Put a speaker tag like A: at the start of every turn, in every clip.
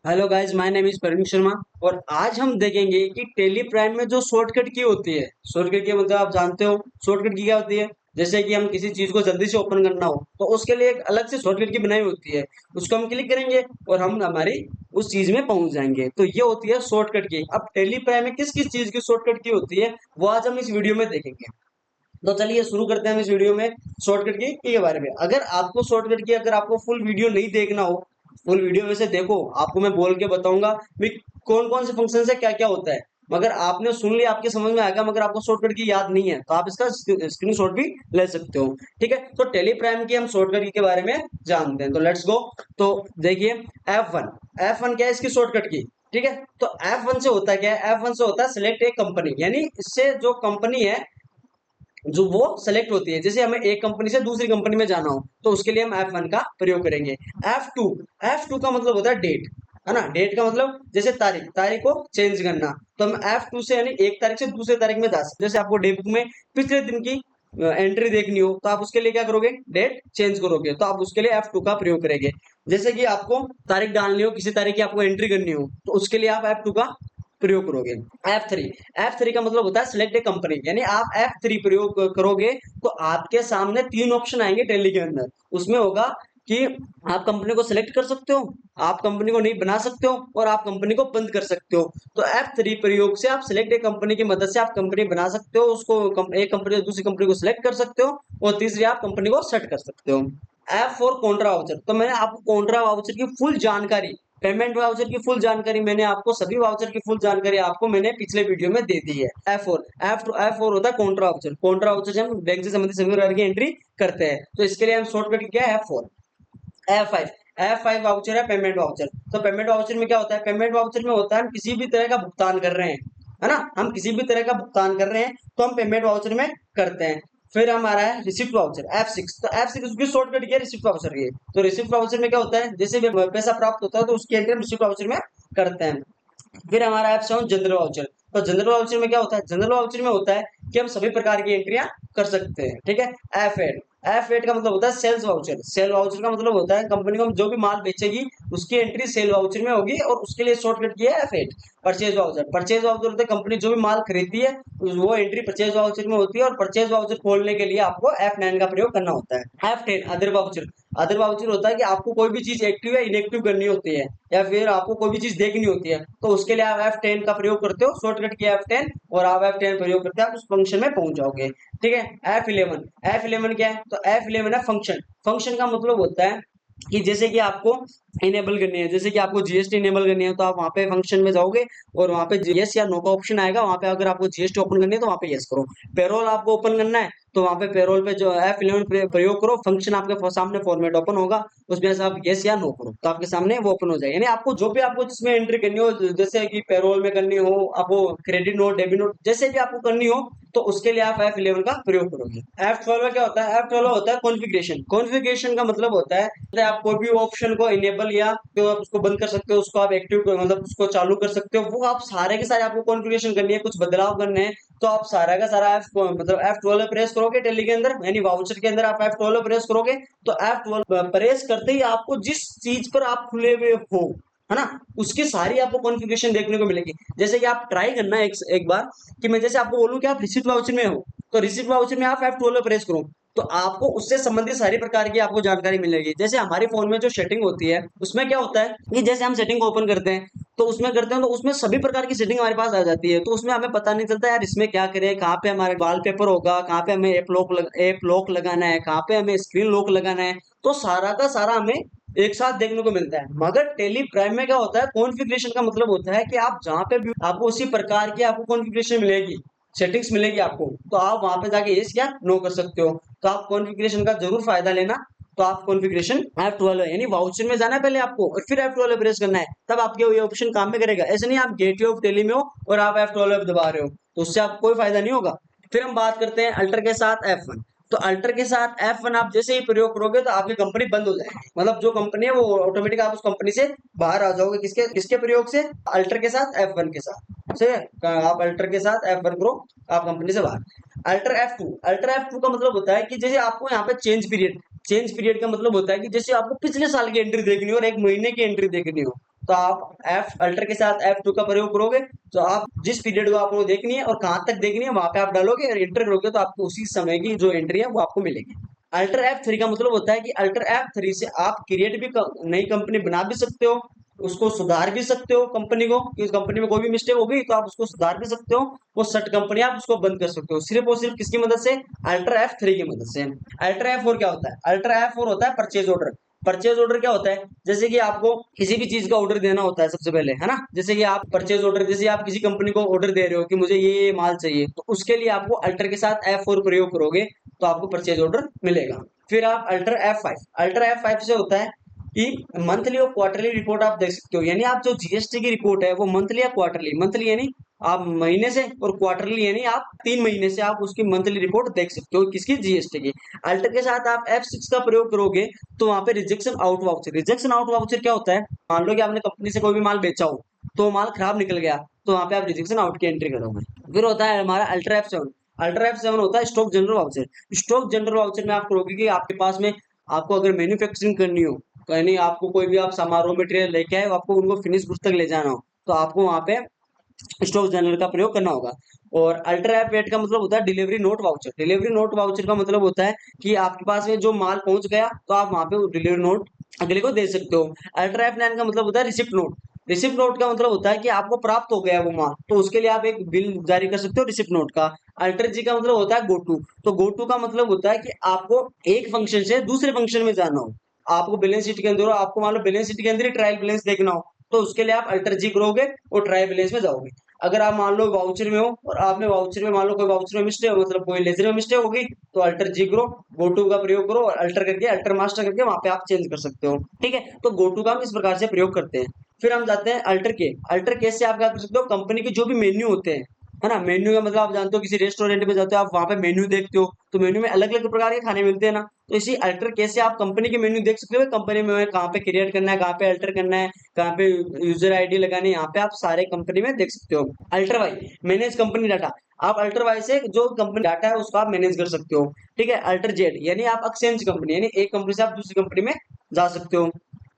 A: Hello guys, my name is Praveen Sharma. और आज हम देखेंगे कि टेली प्राइम में जो शॉर्टकट की होती है। शॉर्टकट की मतलब आप जानते हो शॉर्टकट की क्या होती है। जैसे कि हम किसी चीज को जल्दी से ओपन करना हो तो उसके लिए एक अलग से शॉर्टकट की बनाई होती है। उसको हम क्लिक करेंगे और हम हमारी उस चीज में पहुंच जाएंगे। तो ये होती है शॉर्टकट की। अब टेली प्राइम में किस किस चीज की शॉर्टकट की होती है वो आज हम इस वीडियो में देखेंगे। तो चलिए शुरू करते हैं हम इस वीडियो में शॉर्टकट की के बारे में। अगर आपको शॉर्टकट की अगर आपको फुल वीडियो नहीं देखना हो, फुल वीडियो वैसे देखो, आपको मैं बोल के बताऊंगा भी कौन कौन से फंक्शन है, क्या क्या होता है। मगर आपने सुन लिया, आपके समझ में आएगा, मगर आपको शॉर्टकट की याद नहीं है तो आप इसका स्क्रीनशॉट भी ले सकते हो। ठीक है, तो टेलीप्राइम की हम शॉर्टकट की के बारे में जानते हैं, तो लेट्स गो। तो देखिए, F1। F1 क्या है इसकी शॉर्टकट की। ठीक है, तो F1 से होता है क्या है, F1 से होता है सिलेक्ट ए कंपनी, यानी इससे जो कंपनी है जो वो सेलेक्ट होती है। जैसे हमें एक कंपनी से दूसरी कंपनी में जाना हो तो उसके लिए हम F1 का प्रयोग करेंगे। F2, F2 का मतलब होता है डेट, है ना। डेट का मतलब जैसे तारीख, तारीख को चेंज करना। तो हम F2 से यानी एक तारीख से दूसरे तारीख में जा सकते हैं। जैसे आपको डे बुक में पिछले दिन की एंट्री देखनी हो तो आप उसके लिए क्या करोगे, डेट चेंज करोगे, तो आप उसके लिए F2 का प्रयोग करेंगे। जैसे कि आपको तारीख डालनी हो, किसी तारीख की आपको एंट्री करनी हो तो उसके लिए आप F2 का प्रयोग करोगे। F3, F3 का मतलब होता है सिलेक्ट ए कंपनी, यानी आप F3 प्रयोग करोगे तो आपके सामने तीन ऑप्शन आएंगे टैली के अंदर। उसमें होगा कि आप कंपनी को सिलेक्ट कर सकते हो, आप कंपनी को नहीं बना सकते हो, और आप कंपनी को बंद कर सकते हो। तो F3 प्रयोग से आप सिलेक्ट ए कंपनी की मदद से आप कंपनी बना सकते हो, उसको एक कंपनी से दूसरी कंपनी को सिलेक्ट कर सकते हो, और तीसरी आप कंपनी को सेट कर सकते हो। F4 Contra voucher. तो मैंने आपको कॉन्ट्रा वाउचर की फुल जानकारी, पेमेंट वाउचर की फुल जानकारी, मैंने आपको सभी वाउचर की फुल जानकारी आपको मैंने पिछले वीडियो में दे दी है। F4, F4 होता है कॉन्ट्रा वाउचर। कॉन्ट्रा वाउचर से हम बैंक से संबंधित सभी प्रकार की एंट्री करते हैं, तो इसके लिए हम शॉर्टकट क्या है, F4। F5, F5 वाउचर है पेमेंट वाउचर। तो पेमेंट वाउचर में क्या होता है, पेमेंट वाउचर में होता है हम किसी भी तरह का भुगतान कर रहे हैं, है ना, हम किसी भी तरह का भुगतान कर रहे हैं तो हम पेमेंट वाउचर में करते हैं। फिर हमारा है रिसिप्ट वाउचर, F6। तो F6 उसकी शॉर्टकट क्या है, रिसिप्ट वाउचर की। तो रिसिप्ट वाउचर में क्या होता है, जैसे भी पैसा प्राप्त होता है तो उसकी एंट्री हम रिसिप्ट वाउचर में करते हैं। फिर हमारा F7 जनरल वाउचर। तो जनरल वाउचर में क्या होता है, जनरल वाउचर में होता है कि हम सभी प्रकार की एंट्रियां कर सकते हैं। ठीक है। F8, F8 का मतलब होता है सेल्स वाउचर। सेल वाउचर का मतलब होता है कंपनी को हम जो भी माल बेचेगी उसकी एंट्री सेल वाउचर में होगी, और उसके लिए शॉर्टकट किया है F8। Purchase voucher, purchase voucher होता है कंपनी जो भी माल खरीदती है वो एंट्री परचेज वाउचर में होती है, और परचेज वाउचर खोलने के लिए आपको F9 का प्रयोग करना होता है। F10 other voucher. Other voucher होता है कि आपको कोई भी चीज एक्टिव या इनएक्टिव करनी होती है, या फिर आपको कोई भी चीज देखनी होती है तो उसके लिए आप F10 का प्रयोग करते हो, शॉर्टकट किया F10, और आप F10 प्रयोग करते हैं, आप उस फंक्शन में पहुंच जाओगे। ठीक है। F11, F11 क्या है, तो F11 है फंक्शन। फंक्शन का मतलब होता है कि जैसे कि आपको इनेबल करनी है, जैसे कि आपको जीएसटी इनेबल करनी है तो आप वहां पे फंक्शन में जाओगे और वहां पे यस या नो का ऑप्शन आएगा। वहां पे अगर आपको जीएसटी ओपन करनी है तो वहां पे यस करो। पेरोल आपको ओपन करना है तो वहां पे पेरोल पे जो F11 प्रयोग करो, फंक्शन आपके सामने फॉर्मेट ओपन होगा, उसमें से आप यस या नो करो तो आपके सामने वो ओपन हो जाएगा। यानी आपको जो भी आपको जिसमें एंट्री करनी हो, जैसे कि पेरोल में करनी हो, आपको क्रेडिट नोट, डेबिट नोट, जैसे भी आपको करनी हो तो उसके लिए आप F11 का प्रयोग करोगे। F12 क्या होता है, F12 होता है कॉन्फ़िगरेशन। कॉन्फ़िगरेशन का मतलब होता है कि आप कोई भी ऑप्शन को इनेबल या तो आप उसको बंद कर सकते हो, उसको आप एक्टिव मतलब उसको चालू कर सकते हो, वो आप सारे के सारे आपको कॉन्फ़िगरेशन करनी है, कुछ बदलाव करने हैं तो आप सारा का सारा मतलब F12 प्रेस करोगे टेली के अंदर, यानी वाउचर के अंदर आप F12 प्रेस करोगे तो F12 प्रेस करते ही आपको जिस चीज पर आप खुले हुए हो, है ना, उसकी सारी आपको कॉन्फ़िगरेशन देखने को मिलेगी। जैसे कि आप ट्राई करना एक बार कि मैं जैसे आपको बोलूं कि आप रिसिप्ट वाउचर में हो तो रिसिप्ट वाउचर में आप F12 प्रेस करो तो आपको उससे संबंधित सारी प्रकार की आपको जानकारी मिलेगी। जैसे हमारे फोन में जो सेटिंग होती है उसमें क्या होता है कि जैसे हम सेटिंग को ओपन करते हैं तो उसमें करते हैं तो उसमें सभी प्रकार की सेटिंग हमारे पास आ जाती है, तो उसमें हमें पता नहीं चलता यार इसमें क्या करें, कहाँ पे हमारे वॉलपेपर होगा, कहाँ पे हमें ऐप लॉक लगाना है, कहाँ पे हमें स्क्रीन लॉक लगाना है, तो सारा का सारा हमें एक साथ देखने को मिलता है। मगर टेली प्राइम में क्या होता है, कॉन्फ़िगरेशन का मतलब होता है कि आप जहां पे भी आपको उसी प्रकार की आपको कॉन्फ़िगरेशन मिलेगी, सेटिंग्स मिलेगी आपको, तो आप वहां पे जाके यस या नो कर सकते हो। तो आप कॉन्फ़िगरेशन का जरूर फायदा लेना। तो आप कॉन्फ़िगरेशन F12 यानी वाउचर में जाना है पहले आपको और फिर F12 प्रेस करना है, तब आपके ये ऑप्शन काम में करेगा। ऐसे नहीं आप गेटवे ऑफ टेली में हो और आप F12 दबा रहे हो तो उससे आपको कोई फायदा नहीं होगा। फिर हम बात करते हैं अल्टर के साथ F1। तो अल्टर के साथ F1 आप जैसे ही प्रयोग करोगे तो आपकी कंपनी बंद हो जाएगी, मतलब जो कंपनी है वो ऑटोमेटिक आप उस कंपनी से बाहर आ जाओगे। किसके किसके प्रयोग से, अल्टर के साथ F1 के साथ। ठीक है, आप अल्टर के साथ F1 करो, आप कंपनी से बाहर। अल्टर F2, अल्टर F2 का मतलब होता है कि जैसे आपको यहाँ पे चेंज पीरियड का मतलब होता है कि जैसे आपको पिछले साल की एंट्री देखनी हो और एक महीने की एंट्री देखनी हो तो आप F अल्टर के साथ F2 का प्रयोग करोगे, तो आप जिस पीरियड को आपको देखनी है और कहाँ तक देखनी है वहां पे आप डालोगे और एंटर करोगे, तो आपको उसी समय की जो एंट्री है वो आपको मिलेगी। अल्टर F3 का मतलब होता है कि अल्टर F3 से आप क्रिएट भी नई कंपनी बना भी सकते हो, उसको सुधार भी सकते हो कंपनी को, कि कंपनी में कोई भी मिस्टेक होगी तो आप उसको सुधार भी सकते हो। वो सट कंपनी आप उसको बंद कर सकते हो सिर्फ और सिर्फ किसकी मदद से, अल्टर F3 की मदद से। अल्टर F4 क्या होता है, अल्टर F4 होता है परचेज ऑर्डर। परचेज ऑर्डर क्या होता है, जैसे कि आपको किसी भी चीज का ऑर्डर देना होता है सबसे पहले, है ना, जैसे कि आप परचेज ऑर्डर, जैसे आप किसी कंपनी को ऑर्डर दे रहे हो कि मुझे ये माल चाहिए, तो उसके लिए आपको अल्टर के साथ F4 प्रयोग करोगे तो आपको परचेज ऑर्डर मिलेगा। फिर आप अल्टर F5, अल्टर F5 से होता है कि मंथली और क्वार्टरली रिपोर्ट आप देख सकते हो, यानी आप जो जीएसटी की रिपोर्ट है वो मंथली या क्वार्टरली, मंथली यानी आप महीने से, और क्वार्टरली यानी आप 3 महीने से आप उसकी मंथली रिपोर्ट देख सकते हो किसकी, जीएसटी की। अल्टर के साथ आप F6 का प्रयोग करोगे तो वहां पे rejection out voucher, rejection out voucher क्या होता है, मान लो कि आपने कंपनी से कोई भी माल बेचा हो तो माल खराब निकल गया, तो वहां पे आप रिजेक्शन आउट की एंट्री करोगे। फिर होता है हमारा अल्टर F7, अल्टर F7 होता है stock general voucher. Stock general voucher में आप करोगे कि आपके पास में, आपको अगर मैन्युफैक्चरिंग करनी हो, यानी आपको कोई भी आप सामान रॉ मटेरियल लेके आए, आपको उनको फिनिश गुड्स तक ले जाना हो, तो आपको वहां पे स्टॉक जनरल का प्रयोग करना होगा। और अल्ट्रा ऐप वेट का मतलब होता है delivery note voucher. Delivery note voucher का मतलब होता है कि आपके पास में जो माल पहुंच गया तो आप वहां पे डिलीवरी नोट अगले को दे सकते हो। अल्ट्रा ऐप 9 का मतलब होता है रिसिप्ट नोट। रिसिप्ट नोट का मतलब होता है कि आपको प्राप्त हो गया वो माल, तो उसके लिए आप एक बिल जारी कर सकते हो रिसिप्ट नोट का। अल्टर जी का मतलब होता है गो टू। तो गो टू का मतलब होता है कि आपको एक फंक्शन से दूसरे फंक्शन में जाना हो, आपको बैलेंस शीट के अंदर हो, आपको मान लो बैलेंस शीट के अंदर ही ट्रायल बैलेंस देखना हो, तो उसके लिए आप अल्टर जी करोगे और ट्रायल बैलेंस में जाओगे। अगर आप मान लो वाउचर में हो और आपने वाउचर में मान लो कोई वाउचर में मिस्टेक, मतलब कोई लेजर में मिस्टेक होगी, तो अल्टर जी करो, गो टू का प्रयोग करो और अल्टर करके अल्टर मास्टर करके वहां पे आप चेंज कर सकते हो। ठीक है, तो गो टू का हम इस प्रकार से प्रयोग करते हैं। फिर हम जाते हैं अल्टर के। अल्टर केस से आप क्या कर सकते हो, कंपनी के जो भी मेन्यू होते हैं, है ना, मेन्यू का मतलब आप जानते हो किसी रेस्टोरेंट में जाते हो, आप वहां पे मेन्यू देखते हो, तो मेन्यू में अलग अलग प्रकार के खाने मिलते हैं ना, तो इसी अल्टर केस से आप कंपनी के मेन्यू देख सकते हो, कंपनी में कहाँ पे क्रिएट करना है, कहाँ पे अल्टर करना है, कहाँ पे यूजर आईडी लगानी है, यहाँ पे आप सारे कंपनी में देख सकते हो। Alter Y, manage company data. आप अल्टर वाई से जो कंपनी डाटा है उसको आप मैनेज कर सकते हो। ठीक है, अल्टर जेड यानी आप एक्सचेंज कंपनी, यानी एक कंपनी से आप दूसरी कंपनी में जा सकते हो।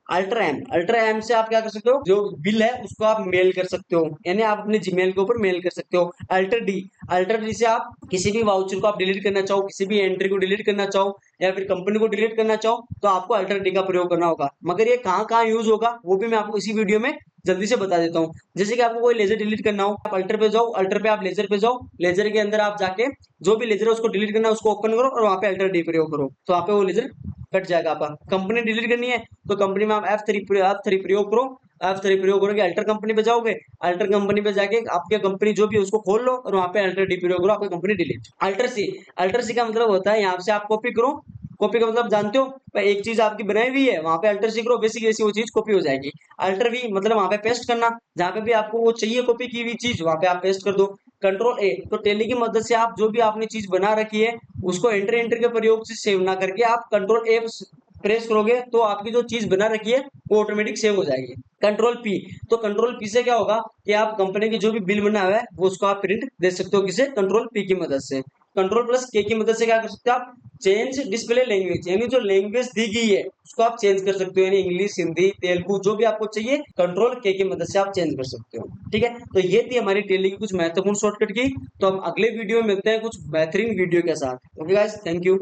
A: अल्ट्रा एम, अल्ट्रा एम से आप क्या कर सकते हो, जो बिल है उसको आप मेल कर सकते हो, यानी आप अपने जीमेल के ऊपर मेल कर सकते हो। अल्टर डी, अल्टर डी से आप किसी भी वाउचर को आप डिलीट करना चाहो, किसी भी एंट्री को डिलीट करना चाहो या फिर कंपनी को डिलीट करना चाहो, तो आपको अल्टर डी का प्रयोग करना होगा। मगर ये कहाँ कहाँ यूज होगा वो भी मैं आपको इसी वीडियो में जल्दी से बता देता हूँ। जैसे कि आपको कोई लेजर डिलीट करना हो, आप अल्टर पे जाओ, अल्टर पे आप लेजर पे जाओ, लेजर के अंदर आप जाके जो भी लेजर है उसको डिलीट करना है उसको ओपन करो और वहां पे अल्टर डी प्रयोग करो, तो वहां पे वो लेजर कट जाएगा आपका। कंपनी डिलीट करनी है तो कंपनी में आप F3 प्रयोग करो, F3 प्रयोग करोगे अल्टर कंपनी पे जाओगे, अल्टर कंपनी पे जाके आपके कंपनी जो भी है उसको खोल लो और वहां पे अल्टर डी प्रयोग करो, आपकी कंपनी डिलीट। अल्टर सी, अल्टर सी का मतलब होता है यहाँ से आप कॉपी करो, कॉपी का मतलब जानते हो, एक चीज आपकी बनाई हुई है वहां पे अल्टर सी करो, बेसिक ऐसी वो चीज कॉपी हो जाएगी। अल्टर वी मतलब वहां पे पेस्ट करना, जहां पे भी आपको वो चाहिए कॉपी की हुई चीज वहां पे आप पेस्ट कर दो। कंट्रोल ए, तो टेली की मदद से आप जो भी आपने चीज बना रखी है उसको एंटर एंटर के प्रयोग से सेव ना करके आप कंट्रोल ए प्रेस करोगे तो आपकी जो चीज बना रखी है वो ऑटोमेटिक सेव हो जाएगी। कंट्रोल पी, तो कंट्रोल पी से क्या होगा कि आप कंपनी की जो भी बिल बना हुआ है वो उसको आप प्रिंट दे सकते हो, किसे, कंट्रोल पी की मदद से। कंट्रोल प्लस के की मदद से क्या कर सकते हो आप, चेंज डिस्प्ले लैंग्वेज, यानी जो लैंग्वेज दी गई है उसको आप चेंज कर सकते हो, यानी इंग्लिश, हिंदी, तेलुगु जो भी आपको चाहिए कंट्रोल के की मदद से आप चेंज कर सकते हो। ठीक है, तो ये थी हमारी टेली की कुछ महत्वपूर्ण शॉर्टकट की। तो हम अगले वीडियो में मिलते हैं कुछ बेहतरीन वीडियो के साथ। Okay guys, thank you.